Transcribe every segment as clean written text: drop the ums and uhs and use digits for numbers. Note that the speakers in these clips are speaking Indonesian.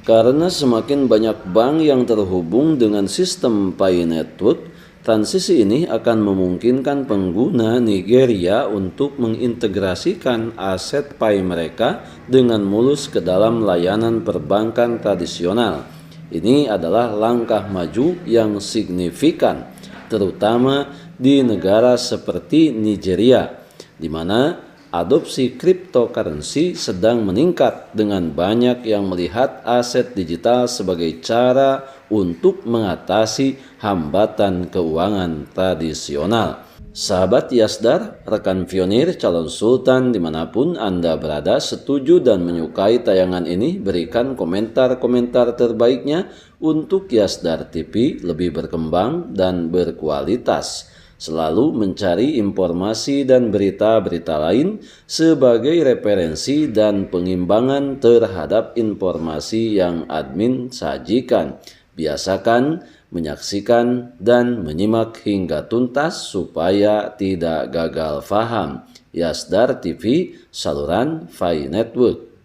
Karena semakin banyak bank yang terhubung dengan sistem Pi Network, transisi ini akan memungkinkan pengguna Nigeria untuk mengintegrasikan aset Pi mereka dengan mulus ke dalam layanan perbankan tradisional. Ini adalah langkah maju yang signifikan, terutama di negara seperti Nigeria, di mana adopsi cryptocurrency sedang meningkat dengan banyak yang melihat aset digital sebagai cara untuk mengatasi hambatan keuangan tradisional. Sahabat Yasdar, rekan pionir calon sultan dimanapun Anda berada, setuju dan menyukai tayangan ini, berikan komentar-komentar terbaiknya untuk Yasdar TV lebih berkembang dan berkualitas. Selalu mencari informasi dan berita-berita lain sebagai referensi dan pengimbangan terhadap informasi yang admin sajikan. Biasakan menyaksikan dan menyimak hingga tuntas supaya tidak gagal faham. Yasdar TV, saluran Pi Network.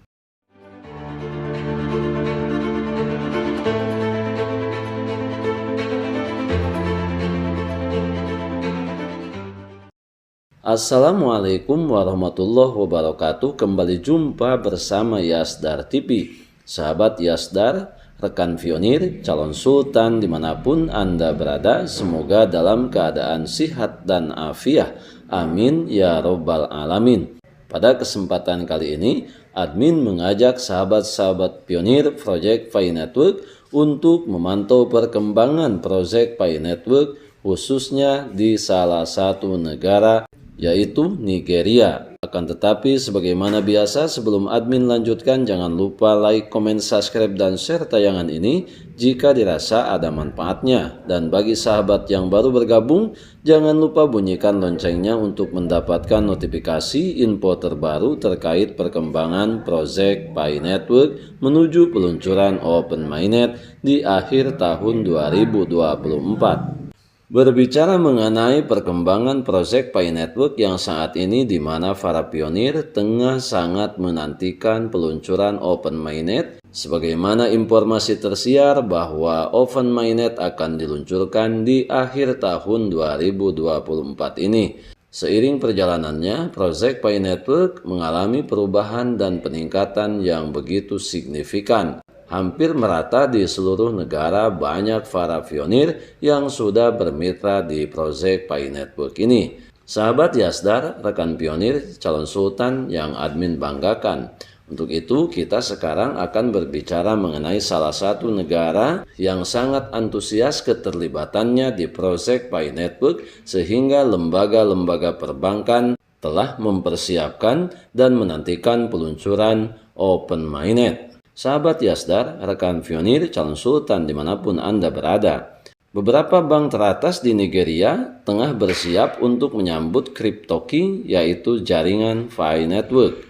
Assalamualaikum warahmatullahi wabarakatuh. Kembali jumpa bersama Yasdar TV. Sahabat Yasdar, rekan pionir, calon sultan dimanapun Anda berada, semoga dalam keadaan sihat dan afiah. Amin ya robbal alamin. Pada kesempatan kali ini, admin mengajak sahabat-sahabat pionir Project Pi Network untuk memantau perkembangan Project Pi Network khususnya di salah satu negara, yaitu Nigeria. Akan tetapi sebagaimana biasa, sebelum admin lanjutkan, jangan lupa like, komen, subscribe, dan share tayangan ini jika dirasa ada manfaatnya. Dan bagi sahabat yang baru bergabung, jangan lupa bunyikan loncengnya untuk mendapatkan notifikasi info terbaru terkait perkembangan Project Pi Network menuju peluncuran Open Mainnet di akhir tahun 2024. Berbicara mengenai perkembangan Project Pi Network yang saat ini, di mana para pionir tengah sangat menantikan peluncuran Open Mainnet, sebagaimana informasi tersiar bahwa Open Mainnet akan diluncurkan di akhir tahun 2024 ini. Seiring perjalanannya, Project Pi Network mengalami perubahan dan peningkatan yang begitu signifikan. Hampir merata di seluruh negara banyak para pionir yang sudah bermitra di Project Pi Network ini. Sahabat Yasdar, rekan pionir calon sultan yang admin banggakan. Untuk itu kita sekarang akan berbicara mengenai salah satu negara yang sangat antusias keterlibatannya di Project Pi Network sehingga lembaga-lembaga perbankan telah mempersiapkan dan menantikan peluncuran Open Mainnet. Sahabat Yasdar, rekan pionir calon sultan dimanapun Anda berada, beberapa bank teratas di Nigeria tengah bersiap untuk menyambut CryptoKey, yaitu jaringan Pi Network.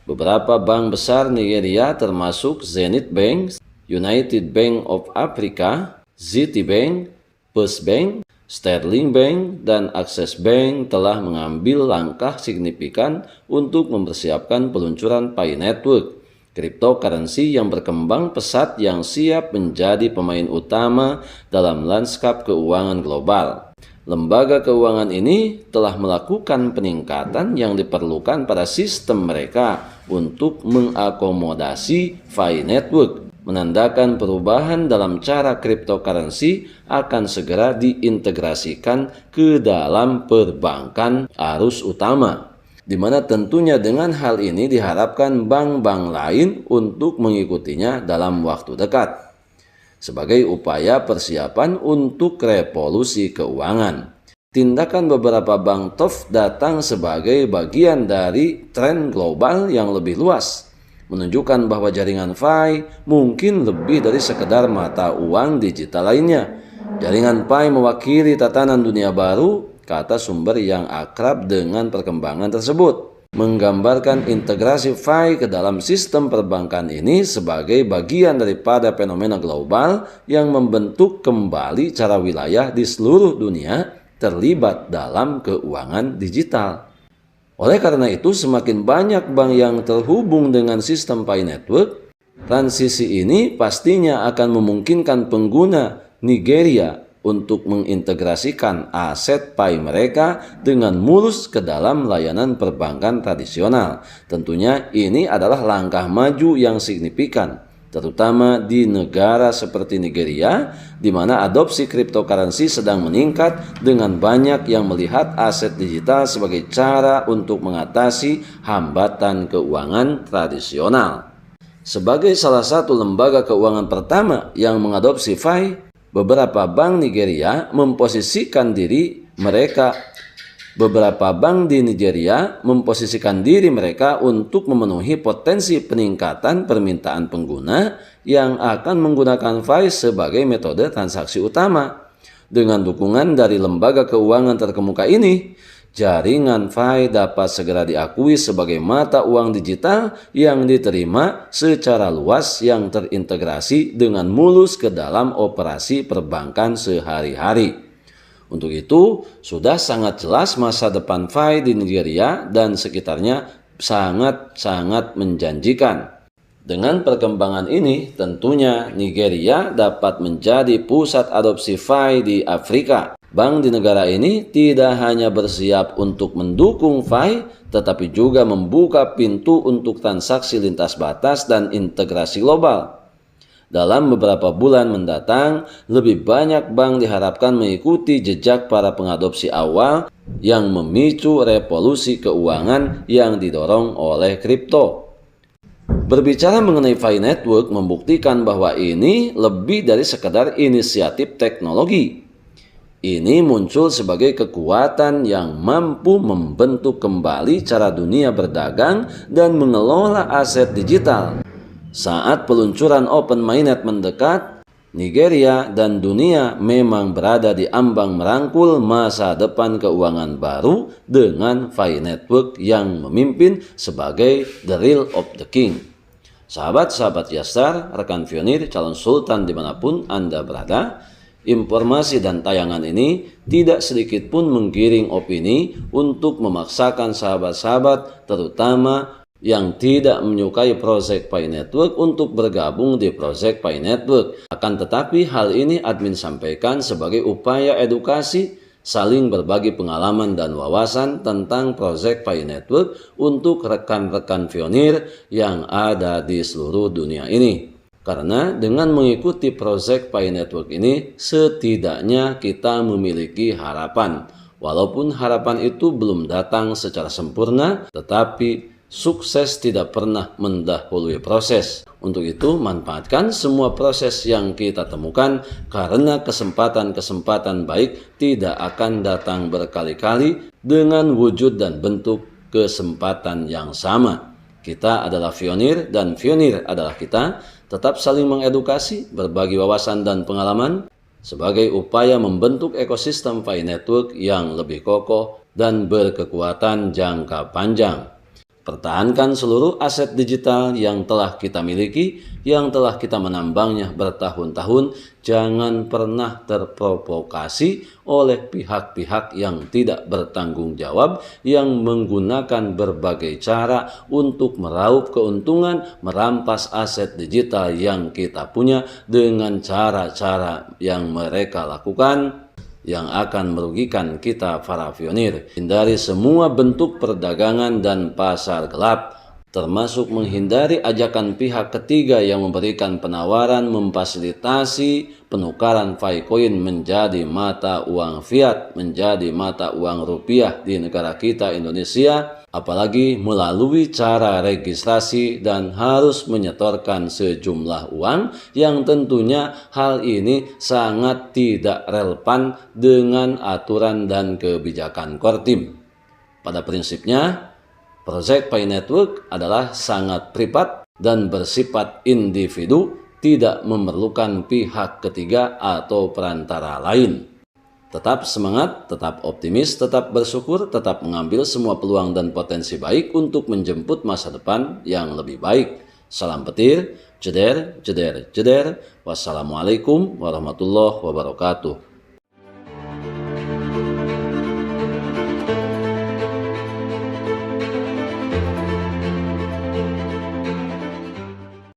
Beberapa bank besar Nigeria termasuk Zenith Bank, United Bank of Africa, ZT Bank, First Bank, Sterling Bank, dan Access Bank telah mengambil langkah signifikan untuk mempersiapkan peluncuran Pi Network, cryptocurrency yang berkembang pesat yang siap menjadi pemain utama dalam lanskap keuangan global. Lembaga keuangan ini telah melakukan peningkatan yang diperlukan pada sistem mereka untuk mengakomodasi Pi Network, menandakan perubahan dalam cara cryptocurrency akan segera diintegrasikan ke dalam perbankan arus utama, di mana tentunya dengan hal ini diharapkan bank-bank lain untuk mengikutinya dalam waktu dekat, sebagai upaya persiapan untuk revolusi keuangan. Tindakan beberapa bank top datang sebagai bagian dari tren global yang lebih luas, menunjukkan bahwa jaringan Pi mungkin lebih dari sekedar mata uang digital lainnya. Jaringan Pi mewakili tatanan dunia baru, kata sumber yang akrab dengan perkembangan tersebut, menggambarkan integrasi Pi ke dalam sistem perbankan ini sebagai bagian daripada fenomena global yang membentuk kembali cara wilayah di seluruh dunia terlibat dalam keuangan digital. Oleh karena itu, semakin banyak bank yang terhubung dengan sistem Pi Network, Transisi ini pastinya akan memungkinkan pengguna Nigeria untuk mengintegrasikan aset Pi mereka dengan mulus ke dalam layanan perbankan tradisional. Tentunya ini adalah langkah maju yang signifikan, terutama di negara seperti Nigeria, di mana adopsi cryptocurrency sedang meningkat dengan banyak yang melihat aset digital sebagai cara untuk mengatasi hambatan keuangan tradisional. Sebagai salah satu lembaga keuangan pertama yang mengadopsi Pi, beberapa bank Nigeria memposisikan diri mereka untuk memenuhi potensi peningkatan permintaan pengguna yang akan menggunakan Pi sebagai metode transaksi utama. Dengan dukungan dari lembaga keuangan terkemuka ini, jaringan Pi dapat segera diakui sebagai mata uang digital yang diterima secara luas yang terintegrasi dengan mulus ke dalam operasi perbankan sehari-hari. Untuk itu, sudah sangat jelas masa depan Pi di Nigeria dan sekitarnya sangat-sangat menjanjikan. Dengan perkembangan ini, tentunya Nigeria dapat menjadi pusat adopsi Pi di Afrika. Bank di negara ini tidak hanya bersiap untuk mendukung Pi, tetapi juga membuka pintu untuk transaksi lintas batas dan integrasi global. Dalam beberapa bulan mendatang, lebih banyak bank diharapkan mengikuti jejak para pengadopsi awal yang memicu revolusi keuangan yang didorong oleh kripto. Berbicara mengenai Pi Network membuktikan bahwa ini lebih dari sekedar inisiatif teknologi. Ini muncul sebagai kekuatan yang mampu membentuk kembali cara dunia berdagang dan mengelola aset digital. Saat peluncuran Open Mainnet mendekat, Nigeria dan dunia memang berada di ambang merangkul masa depan keuangan baru dengan Pi Network yang memimpin sebagai the real of the king. Sahabat-sahabat Yastar, rekan Pionir, calon sultan dimanapun Anda berada, informasi dan tayangan ini tidak sedikit pun menggiring opini untuk memaksakan sahabat-sahabat terutama yang tidak menyukai Project Pi Network untuk bergabung di Project Pi Network. Akan tetapi hal ini admin sampaikan sebagai upaya edukasi, saling berbagi pengalaman dan wawasan tentang Project Pi Network untuk rekan-rekan Pionir yang ada di seluruh dunia ini. Karena dengan mengikuti Project Pi Network ini, setidaknya kita memiliki harapan. Walaupun harapan itu belum datang secara sempurna, tetapi sukses tidak pernah mendahului proses. Untuk itu, manfaatkan semua proses yang kita temukan karena kesempatan-kesempatan baik tidak akan datang berkali-kali dengan wujud dan bentuk kesempatan yang sama. Kita adalah Pionir dan Pionir adalah kita. Tetap saling mengedukasi, berbagi wawasan dan pengalaman sebagai upaya membentuk ekosistem Pi Network yang lebih kokoh dan berkekuatan jangka panjang. Pertahankan seluruh aset digital yang telah kita miliki, yang telah kita menambangnya bertahun-tahun. Jangan pernah terprovokasi oleh pihak-pihak yang tidak bertanggung jawab, yang menggunakan berbagai cara untuk meraup keuntungan, merampas aset digital yang kita punya dengan cara-cara yang mereka lakukan, yang akan merugikan kita para pionir. Hindari semua bentuk perdagangan dan pasar gelap, termasuk menghindari ajakan pihak ketiga yang memberikan penawaran memfasilitasi penukaran Pi Coin menjadi mata uang fiat, menjadi mata uang rupiah di negara kita Indonesia, apalagi melalui cara registrasi dan harus menyetorkan sejumlah uang yang tentunya hal ini sangat tidak relevan dengan aturan dan kebijakan Kortim. Pada prinsipnya, Project Pi Network adalah sangat privat dan bersifat individu, tidak memerlukan pihak ketiga atau perantara lain. Tetap semangat, tetap optimis, tetap bersyukur, tetap mengambil semua peluang dan potensi baik untuk menjemput masa depan yang lebih baik. Salam petir, jeder, jeder, jeder. Wassalamualaikum warahmatullahi wabarakatuh.